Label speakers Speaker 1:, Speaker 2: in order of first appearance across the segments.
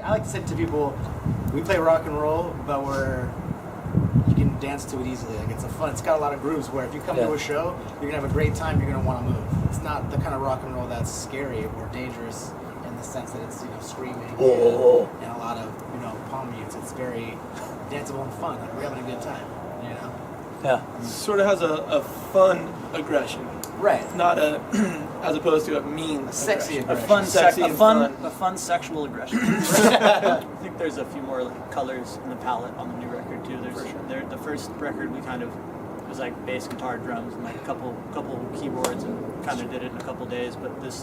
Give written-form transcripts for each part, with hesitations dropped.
Speaker 1: I like to say to people, we play rock and roll, but you can dance to it easily. Like it's got a lot of grooves where if you come to a show, you're gonna have a great time. You're gonna want to move. It's not the kind of rock and roll that's scary or dangerous in the sense that it's screaming and a lot of palm mutes. It's very danceable and fun. Like we're having a good time.
Speaker 2: Yeah.
Speaker 3: Sort of has a fun aggression.
Speaker 1: Right.
Speaker 3: Not as opposed to a mean
Speaker 1: sexy aggression.
Speaker 2: A fun sexual aggression. I think there's a few more colors in the palette on the new record too. The first record we kind of was like bass, guitar, drums, and like a couple keyboards, and kind of did it in a couple days. But this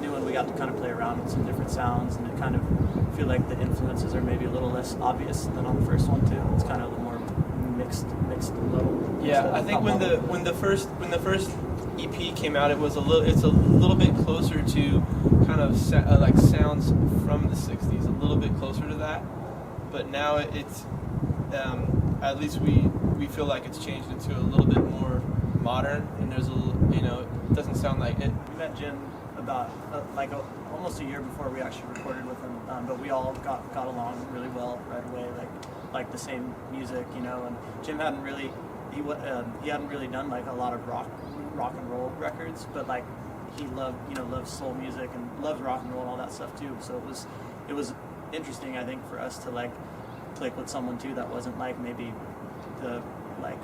Speaker 2: new one, we got to kind of play around with some different sounds, and it kind of feel like the influences are maybe a little less obvious than on the first one too. It's kind of a little more mixed and low.
Speaker 3: Yeah, I think when the first EP came out, it's a little bit closer to kind of like sounds from the 60s, a little bit closer to that. But now it's at least we feel like it's changed into a little bit more modern, and there's it doesn't sound like it.
Speaker 2: We met Jim about almost a year before we actually recorded with him, but we all got along really well right away, like the same music, and Jim hadn't really done like a lot of rock and roll records, but like he loved soul music and loved rock and roll and all that stuff too. So it was interesting, I think, for us to like click with someone too that wasn't like maybe the like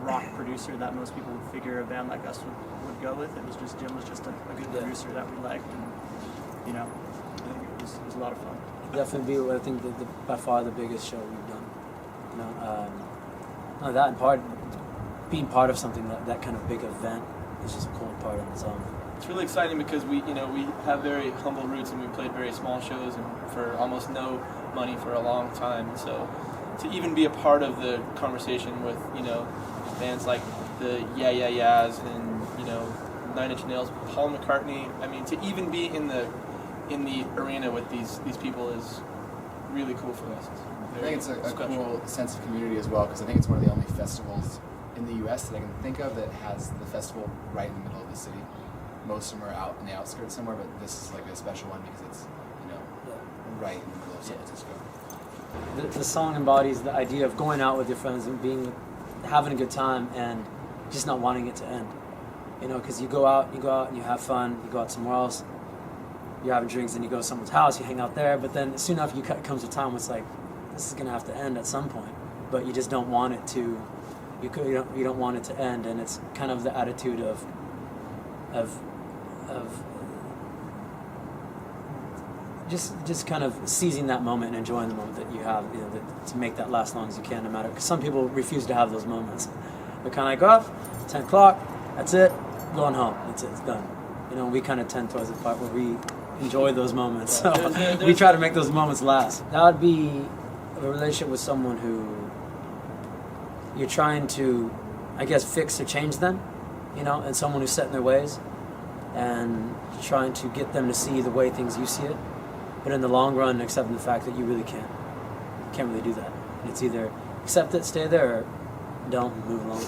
Speaker 2: rock producer that most people would figure a band like us would go with. Jim was just a good producer that we liked, and I think it was a lot of fun.
Speaker 4: Definitely I think by far the biggest show we've done. That and being part of something that kind of big event is just a cool part on its own.
Speaker 3: It's really exciting because we have very humble roots, and we played very small shows and for almost no money for a long time. And so to even be a part of the conversation with bands like the Yeah Yeah Yeahs and 9 Inch Nails, Paul McCartney. I mean, to even be in the arena with these people is really cool for us.
Speaker 5: I think it's a cool sense of community as well, because I think it's one of the only festivals in the U.S. that I can think of that has the festival right in the middle of the city. Most of them are out in the outskirts somewhere, but this is like a special one because it's right in the middle of San Francisco.
Speaker 4: The song embodies the idea of going out with your friends and having a good time and just not wanting it to end. Because you go out and you have fun. You go out somewhere else, you're having drinks, and you go to someone's house, you hang out there. But then soon enough, comes a time when it's like, this is gonna have to end at some point. But you just don't want it to. You don't want it to end, and it's kind of the attitude of just kind of seizing that moment and enjoying the moment that you have, to make that last long as you can, no matter. Because some people refuse to have those moments. They're kind of like, 10 o'clock, that's it, going home, that's it, it's done. We kind of tend towards the part where we enjoy those moments. So we try to make those moments last. That would be a relationship with someone who you're trying to, I guess, fix or change them, and someone who's set in their ways, and trying to get them to see the way you see it, but in the long run, accepting the fact that you really can't really do that. And it's either accept it, stay there, or don't, move along.